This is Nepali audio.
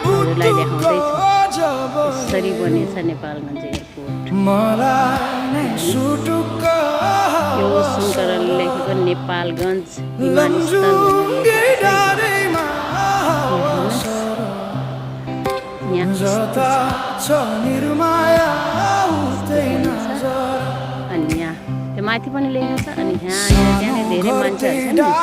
हजुरलाई देखाउँदैछु यसरी बनेछ नेपालगञ्ज एयरपोर्ट। यो शङ्करले लेखेको नेपालगञ्ज विमानस्थल अनि यहाँ त्यो माथि पनि लेखेको छ। अनि यहाँ धेरै मान्छेहरू छन्।